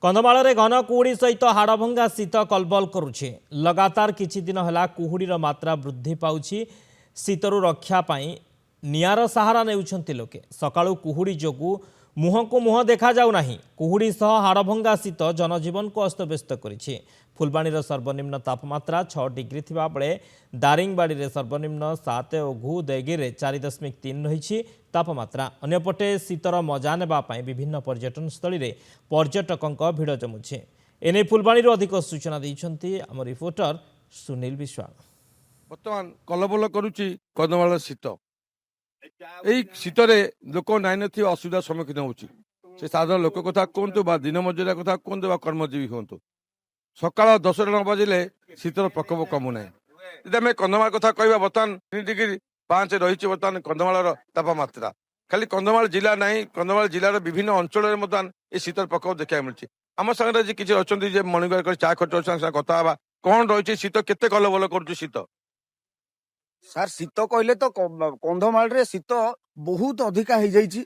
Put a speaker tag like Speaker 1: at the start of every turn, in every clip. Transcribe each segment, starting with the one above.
Speaker 1: कंधमाल घन कुहुड़ी सहित हाड़भंगा शीत कलबल करुछे। लगातार किछि दिन है कुहुड़ीर मात्रा वृद्धि पाउछि। शीतरु रक्षा पाई निआर सहारा नेउछन्ति लोके। सकाळु कुहुड़ी जोगु मुह को मुह देखा जाउ नाही। कुहुड़ी सह हाड़भंगा शीत जनजीवन को अस्तव्यस्त करिछि। फुलबाणीर सर्वनिम्न तापमात्रा 6 डिग्री थिबा बेले दारिंगबाड़ी रे सर्वनिम्न 7 और घुदेगिरी रे 4.3 रही तापमात्रा। अन्यपटे शीतर मजा नेबा पई विभिन्न पर्यटन स्थली रे पर्यटकों भिड़ जमुछि। एने फुलबाणी अधिक सूचना दैछन्ति आम रिपोर्टर सुनील विश्वाल।
Speaker 2: बर्तमान कलबल करुच्ची कंधमाल शीत। यही शीतरे लोक नाई असुविधा सम्मुखीन होची। से साधारण लोक कथा कहतु बा दिन मजुरिया कथा कहतु बा कर्मजीवी हूँ सकाळ 10टा न बाजिले शीतर प्रकोप कमु ना। यदि आम कंधमाल कथा कह बर्तमान 3 डिग्री 5 रही बर्तमान कंधमाल तापमात्रा। खाली कंधमाल जिला ना कंधमाल जिलार विभिन्न अंचल में बर्तमान ये शीतर प्रकोप देखा मिली। आम सागर किसी अच्छा मणिगर चा खट कथा कौन रही शीत केते कलबल कर शीत
Speaker 3: सार शीत कहले तो कंधमाल रे शीत बहुत अधिका हो जाइए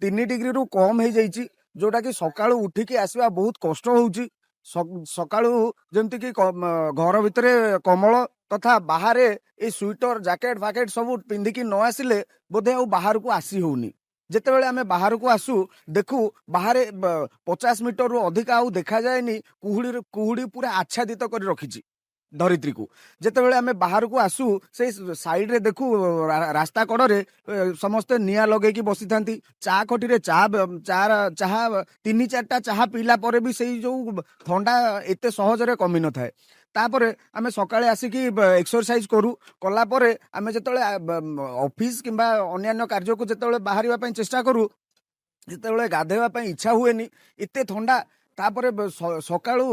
Speaker 3: 3 डिग्री रु कम हो जाइए जोटा कि सकाळु उठिकी आसवा बहुत कष्ट होउची। सकाळु जेमती कि घर भितर कमल तथा बाहर ए स्वेटर जैकेट फाकेट सब पिंधिकी न आसिले बोधे आ बाहर को आसी होनी। जितेबाला आम बाहर को आसू देखू बाहर 50 मीटर रु अधिक आउ देखा जाएनी कुहुड़ी पूरा आच्छादित कर रखी धरित्री को। जितेबाला आम बाहर को आसू से साइड रे देखू रास्ता कड़े समस्ते निया लगे कि बसी था। चा खटी चाह 3-4टा चाह पीला पर भी से जो थंडा एत सहजरे कमी न थाए। तापर आम सकाळे आसिकी एक्सरसाइज करू कला परे आम जिते ऑफिस किंबा अन्य कार्य को जिते बाहर चेष्टा करू जिते गाधेवा इच्छा हुए एते थंडा। तापर सकाळु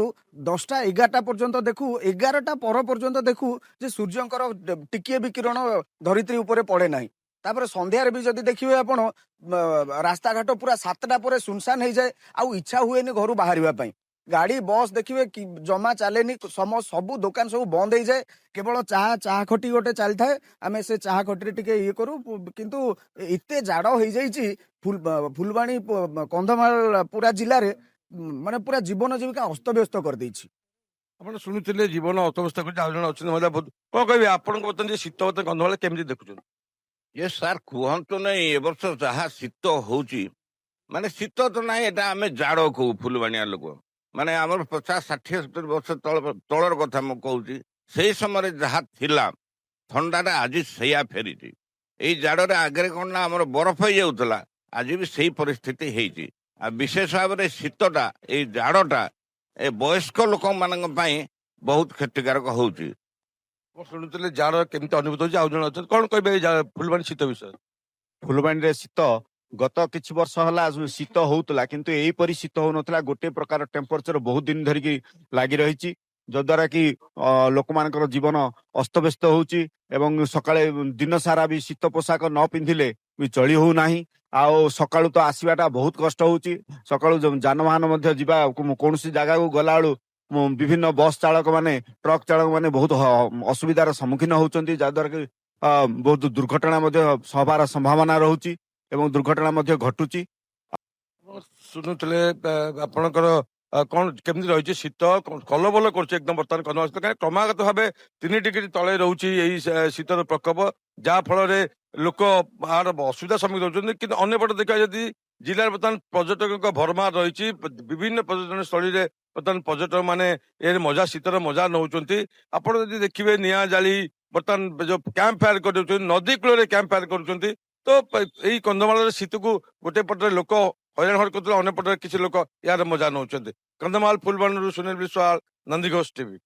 Speaker 3: 10टा 11टा पर्यंत देखू 11टा पर पर्यंत देखू जे सूर्यंकर टिकिए भी किरण धरित्री उपरे पड़े ना। तापर संध्यार भी जदि देखिए आपण रास्ता घाट पूरा 7टा पर सुनसान हो जाए आउ इच्छा हुए घर बाहर गाड़ी बस देखिए कि जमा चले सबू दुकान सब बंद हो जाए। केवल चाह खटी गोटे चली थाए आम से चाह खटी टिके ये करू किंतु एते जाड़ हो जाइए फुलबाणी कंधमाल पूरा जिले में माने पूरा जीवन जीविका अस्तव्यस्त कर देछि।
Speaker 2: आप शुणुते जीवन अस्तव्यस्त कर कौन कहे आपण बर्तमान शीत बर्तमान कंधमाल केमती देखुं
Speaker 4: ये सार कहतु ना ए वर्ष जहाँ शीत होची माने शीत तो ना एटा आम जाड़ कहू फुलबाणिया लोक माने आमर 50-60-70 वर्ष तलर कथा मु कहूँ से समय जहाँ थिला थंडाटा आज सैया फेरी यही जाड़े आगे कौन ना आमर बरफ हो जाऊला आज भी सही परिस्थिति है। विशेष भाव में शीतटा ये जाड़टा ए वयस्क लोक मान बहुत क्षतिकारक होची।
Speaker 2: शुणुते जाड़ केमती अनुभूत हो कौन कहे फुलबाणी शीत विषय।
Speaker 5: फुलबाणी रे शीत गत किछि वर्ष हला शीत होउतला किंतु एही परि शीत हो नथला। गोटे प्रकार टेम्परेचर बहुत दिन धरिकी लागि रहिछि जद्वारा कि लोक मानकर जीवन अस्तव्यस्त होउछि एवं सकाळे दिन सारा भी शीत पोशाक न पिंधिले भी चली हो नाही। आओ सकाळु तो आसवाटा बहुत कष्ट होउछि। सकाळु जानवाहन मध्य जीवा कोनोसी जगह को गला बेलू विभिन्न बस चालक माने ट्रक चालक माने बहुत असुविधार सम्मुखीन होउछन्ति जद्वारा कि बहुत दुर्घटना मध्य सभार संभावना रहुछि एवं दुर्घटना मध्य घटुची।
Speaker 2: शुणुते आपणकर कौन केमती रही शीत कलबल कर एकदम बर्तमान कंधमाल शीत क्रमागत भाव 3 डिग्री तले रोचे यही शीतर प्रकोप जहाँ फल लोक आर असुविधा सम्मुखीन होती। कि अंपटे देखा जदि जिले बर्तमान पर्यटकों भरमार रही विभिन्न पर्यटन स्थली में बर्तमान पर्यटक मैंने ये मजा शीतर मजा नौ। आप देखिए निआ जाली बर्तमान जो कैंप फायर कर नदी कूल कैंप फायर कर तो यही कंधमाल शीत को गोटे पटे लोक हईराण हर कर अन्य पटे किसी लोक यार मजा नौ। कंधमाल फुलबाणी सुनील विश्वाल नंदीघोष टीवी।